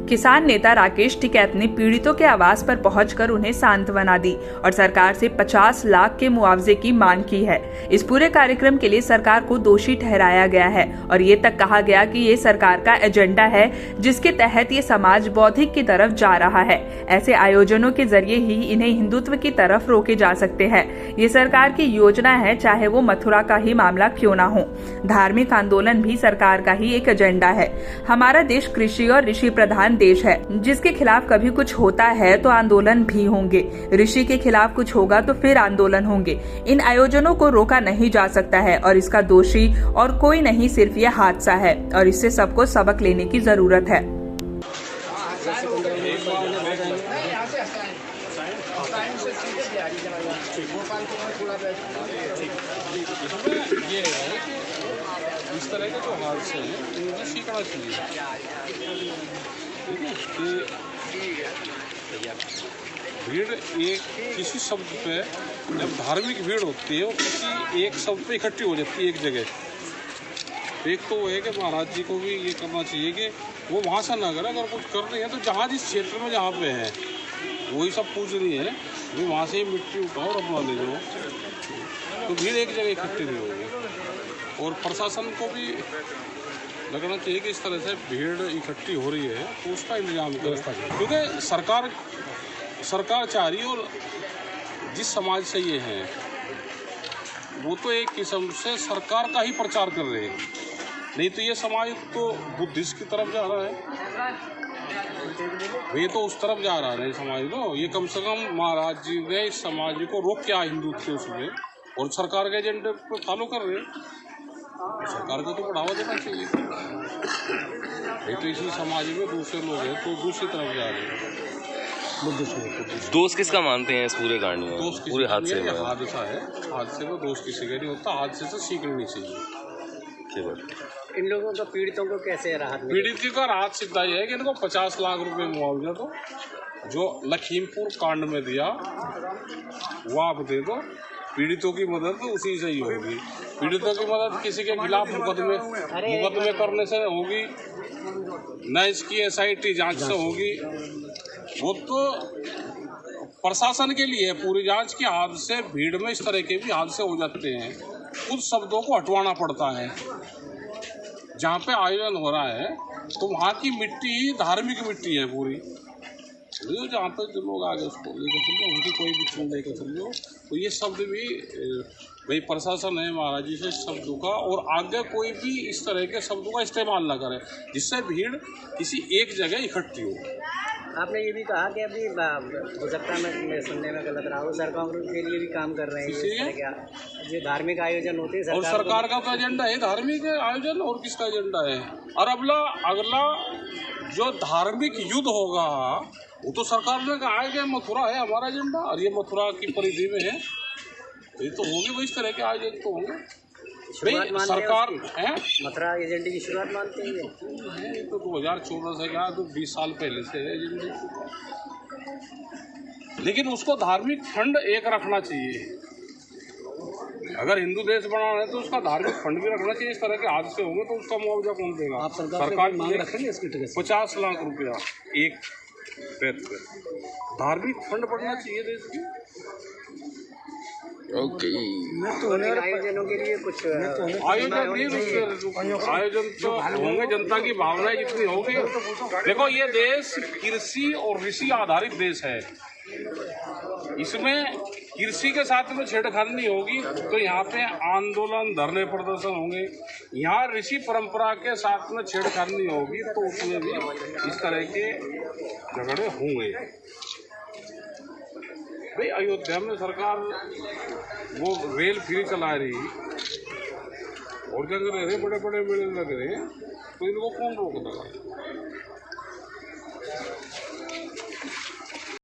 किसान नेता राकेश टिकैत ने पीड़ितों के आवास पर पहुंचकर उन्हें सांत्वना दी और सरकार से 50 लाख के मुआवजे की मांग की है। इस पूरे कार्यक्रम के लिए सरकार को दोषी ठहराया गया है और ये तक कहा गया कि ये सरकार का एजेंडा है जिसके तहत ये समाज बौद्धिक की तरफ जा रहा है। ऐसे आयोजनों के जरिए ही इन्हें हिंदुत्व की तरफ रोके जा सकते हैं। ये सरकार की योजना है, चाहे वो मथुरा का ही मामला क्यों ना हो। धार्मिक आंदोलन भी सरकार का ही एक एजेंडा है। हमारा देश कृषि और ऋषि प्रधान देश है, जिसके खिलाफ कभी कुछ होता है तो आंदोलन भी होंगे। ऋषि के खिलाफ कुछ होगा तो फिर आंदोलन होंगे। इन आयोजनों को रोका नहीं जा सकता है और इसका दोषी और कोई नहीं, सिर्फ ये हादसा है और इससे सबको सबक लेने की जरूरत है। इस तरह के जो हादसे हैं उनको सीखना चाहिए। भीड़ एक किसी शब्द पे, जब धार्मिक भीड़ होती है वो किसी एक शब्द पे इकट्ठी हो जाती है एक जगह। एक तो वो है कि महाराज जी को भी ये करना चाहिए कि वो वहाँ से ना करें, अगर कुछ कर रहे हैं तो जहाँ जिस क्षेत्र में जहाँ पे है वही सब पूछ रही है, भाई वहाँ से ही मिट्टी उठाओ और अपना ले जाओ, तो भीड़ एक जगह इकट्ठी नहीं होगी। और प्रशासन को भी लगना चाहिए कि इस तरह से भीड़ इकट्ठी हो रही है तो उसका इंतजाम करें, क्योंकि सरकार चाह रही है और जिस समाज से ये है वो तो एक किस्म से सरकार का ही प्रचार कर रहे हैं, नहीं तो ये समाज तो बुद्धिस्ट की तरफ जा रहा है, ये तो उस तरफ जा रहा है समाज। तो ये कम से कम महाराज जी ने इस समाज को रोक क्या हिंदुत्व के उसमें, और सरकार के एजेंडे को फॉलो कर रहे हैं। सरकार को तो बढ़ावा देना चाहिए। ये तो इसी समाज में दूसरे लोग हैं तो दूसरी तरफ जा रहे हैं। दोस्त किसका मानते हैं इस पूरे कांड में? दोस्त पूरे हादसे में हादसा है, हादसे में दोस्त किसी का नहीं होता, हादसे से सीख लेनी चाहिए। इन लोगों को, पीड़ितों को कैसे राहत? पीड़ित का राहत सीधा ये है कि इनको 50 लाख रुपए मुआवजा दो, जो लखीमपुर कांड में दिया वो आप दे दो। पीड़ितों की मदद तो उसी से ही होगी। पीड़ितों की मदद किसी के खिलाफ मुकदमे करने से होगी, न इसकी SIT जांच से होगी। वो तो प्रशासन के लिए है पूरी जांच की। हादसे भीड़ में इस तरह के भी हादसे हो जाते हैं, कुछ शब्दों को हटवाना पड़ता है। जहाँ पे आयोजन हो रहा है तो वहाँ की मिट्टी धार्मिक मिट्टी है पूरी, जहाँ पे जो लोग आगे उसको लेकर चल जाओ, उनकी कोई भी चीज लेकर चल जाओ। तो ये शब्द भी भाई प्रशासन है महाराज जी से शब्दों का, और आगे कोई भी इस तरह के शब्दों का इस्तेमाल ना करे जिससे भीड़ किसी एक जगह इकट्ठी हो। आपने ये भी कहा कि अभी हो सकता है मैं सुनने में गलत रहा हूँ, सरकार के लिए भी काम कर रहे हैं क्या? जो धार्मिक आयोजन होते हैं और सरकार का तो एजेंडा है धार्मिक आयोजन, और किसका एजेंडा है? और अगला जो धार्मिक युद्ध होगा वो तो सरकार ने कहा है कि मथुरा है हमारा एजेंडा, और ये मथुरा की परिधि में है, ये तो होंगे भाई इस तरह के आयोजन तो होंगे। भाई सरकार है मथुरा एजेंडे की शुरुआत मानते हैं, तो 2014 से क्या, तो 20 साल पहले से है एजेंडे। लेकिन उसको धार्मिक फंड एक रखना चाहिए। अगर हिंदू देश बनाना है तो उसका धार्मिक फंड भी रखना चाहिए। इस तरह के हादसे होंगे तो उसका मुआवजा कौन देगा? सरकार मांग रखेंगे इसकी 50 लाख रुपया एक डेथ पे। धार्मिक फंड बढ़ना चाहिए देश की। ओके, आयोजनों के लिए कुछ आयोजन तो होंगे, जनता की भावनाएं जितनी होगी। देखो ये देश कृषि और ऋषि आधारित देश है, इसमें कृषि के साथ में छेड़खानी नहीं होगी तो यहाँ पे आंदोलन धरने प्रदर्शन होंगे। यहाँ ऋषि परंपरा के साथ में छेड़खानी नहीं होगी तो उसमें भी इस तरह के झगड़े होंगे। भाई अयोध्या में सरकार वो रेल फ्री चला रही और क्या कर रहे, बड़े बड़े मेले लग रहे, तो इनको कौन रोक देगा?